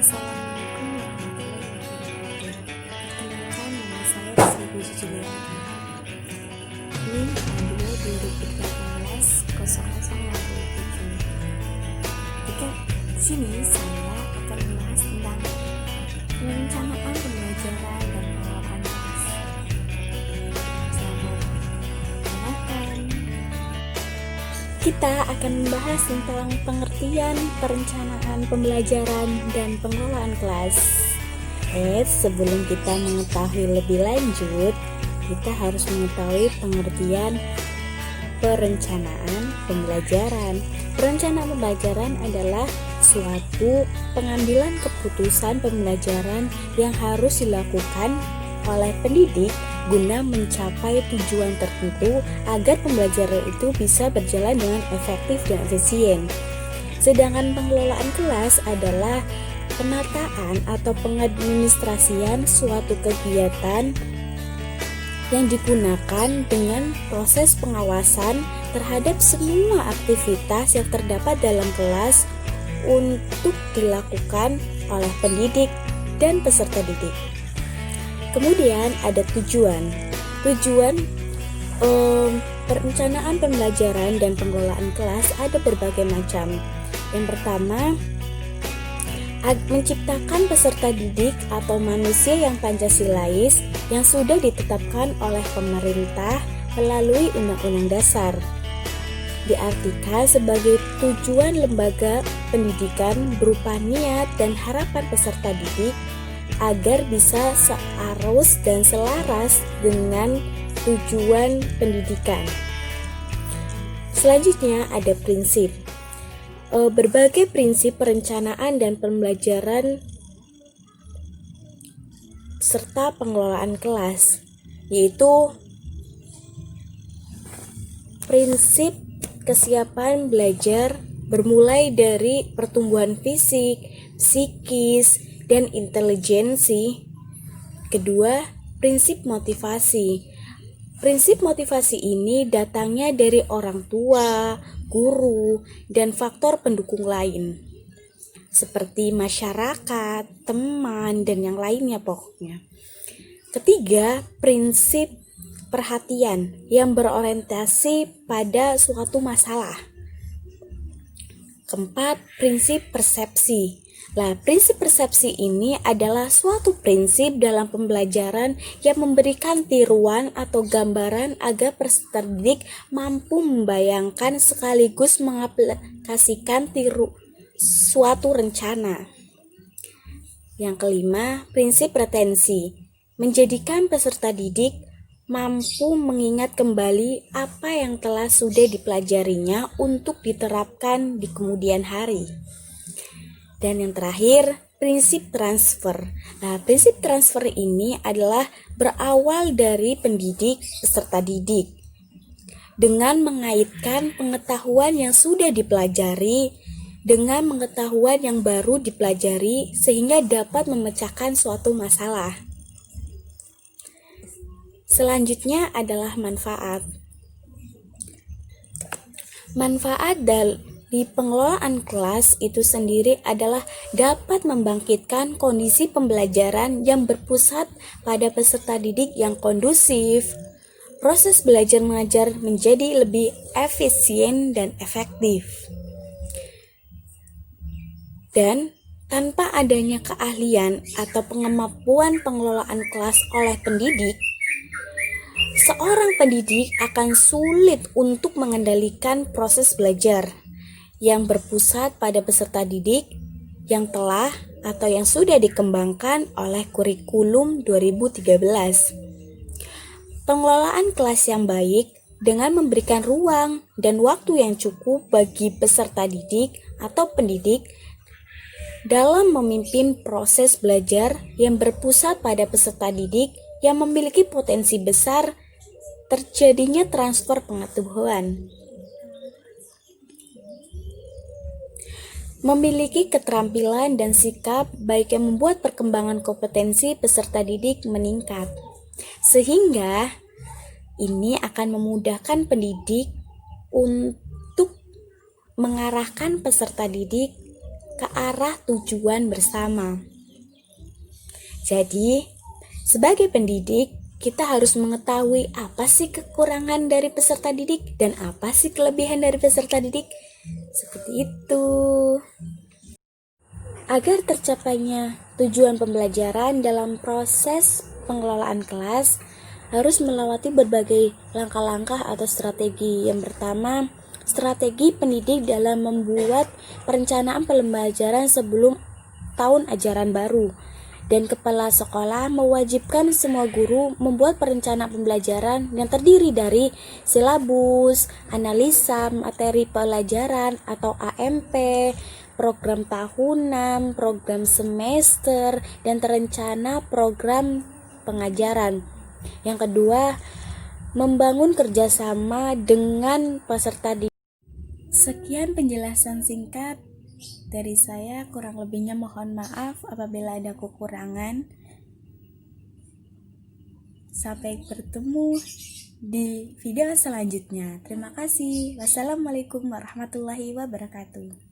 Assalamualaikum warahmatullahi wabarakatuh. Perkenalkan, nama saya Rizky Puji Julianti. Ini adalah 2018-0087. Ketika sini saya akan membahas tentang perencanaan pembelajaran dan pengelolaan kelas. Selamat mendengarkan. Kita akan membahas tentang pengertian perencanaan pembelajaran dan pengelolaan kelas. Sebelum kita mengetahui lebih lanjut, kita harus mengetahui pengertian perencanaan pembelajaran. Perencanaan pembelajaran adalah suatu pengambilan keputusan pembelajaran yang harus dilakukan oleh pendidik guna mencapai tujuan tertentu agar pembelajaran itu bisa berjalan dengan efektif dan efisien. Sedangkan pengelolaan kelas adalah penataan atau pengadministrasian suatu kegiatan yang digunakan dengan proses pengawasan terhadap semua aktivitas yang terdapat dalam kelas untuk dilakukan oleh pendidik dan peserta didik. Kemudian ada tujuan perencanaan pembelajaran dan pengelolaan kelas ada berbagai macam. Yang pertama, menciptakan peserta didik atau manusia yang Pancasilais yang sudah ditetapkan oleh pemerintah melalui Undang-Undang Dasar. Diartikan sebagai tujuan lembaga pendidikan berupa niat dan harapan peserta didik agar bisa searus dan selaras dengan tujuan pendidikan. Selanjutnya ada prinsip. Berbagai prinsip perencanaan dan pembelajaran serta pengelolaan kelas, yaitu prinsip kesiapan belajar bermulai dari pertumbuhan fisik, psikis, dan intelijensi. Kedua, prinsip motivasi. Prinsip motivasi ini datangnya dari orang tua, guru, dan faktor pendukung lain seperti masyarakat, teman, dan yang lainnya pokoknya. Ketiga, prinsip perhatian yang berorientasi pada suatu masalah. Keempat, prinsip persepsi. Prinsip persepsi ini adalah suatu prinsip dalam pembelajaran yang memberikan tiruan atau gambaran agar peserta didik mampu membayangkan sekaligus mengaplikasikan suatu rencana. Yang kelima, prinsip retensi. Menjadikan peserta didik mampu mengingat kembali apa yang telah sudah dipelajarinya untuk diterapkan di kemudian hari. Dan yang terakhir, prinsip transfer. Prinsip transfer ini adalah berawal dari pendidik peserta didik dengan mengaitkan pengetahuan yang sudah dipelajari dengan pengetahuan yang baru dipelajari sehingga dapat memecahkan suatu masalah. Selanjutnya adalah manfaat. Manfaat di pengelolaan kelas itu sendiri adalah dapat membangkitkan kondisi pembelajaran yang berpusat pada peserta didik yang kondusif. Proses belajar mengajar menjadi lebih efisien dan efektif. Dan tanpa adanya keahlian atau kemampuan pengelolaan kelas oleh pendidik, seorang pendidik akan sulit untuk mengendalikan proses belajar yang berpusat pada peserta didik yang telah atau yang sudah dikembangkan oleh kurikulum 2013. Pengelolaan kelas yang baik dengan memberikan ruang dan waktu yang cukup bagi peserta didik atau pendidik dalam memimpin proses belajar yang berpusat pada peserta didik yang memiliki potensi besar terjadinya transfer pengetahuan. Memiliki keterampilan dan sikap baik yang membuat perkembangan kompetensi peserta didik meningkat, sehingga ini akan memudahkan pendidik untuk mengarahkan peserta didik ke arah tujuan bersama. Jadi, sebagai pendidik, kita harus mengetahui apa sih kekurangan dari peserta didik dan apa sih kelebihan dari peserta didik. Seperti itu. Agar tercapainya tujuan pembelajaran dalam proses pengelolaan kelas, harus melewati berbagai langkah-langkah atau strategi. Yang pertama, strategi pendidik dalam membuat perencanaan pembelajaran sebelum tahun ajaran baru. Dan kepala sekolah mewajibkan semua guru membuat perencanaan pembelajaran yang terdiri dari silabus, analisa materi pelajaran atau AMP, program tahunan, program semester, dan terencana program pengajaran. Yang kedua, membangun kerjasama dengan peserta didik. Sekian penjelasan singkat dari saya, kurang lebihnya mohon maaf apabila ada kekurangan. Sampai bertemu di video selanjutnya. Terima kasih. Wassalamualaikum warahmatullahi wabarakatuh.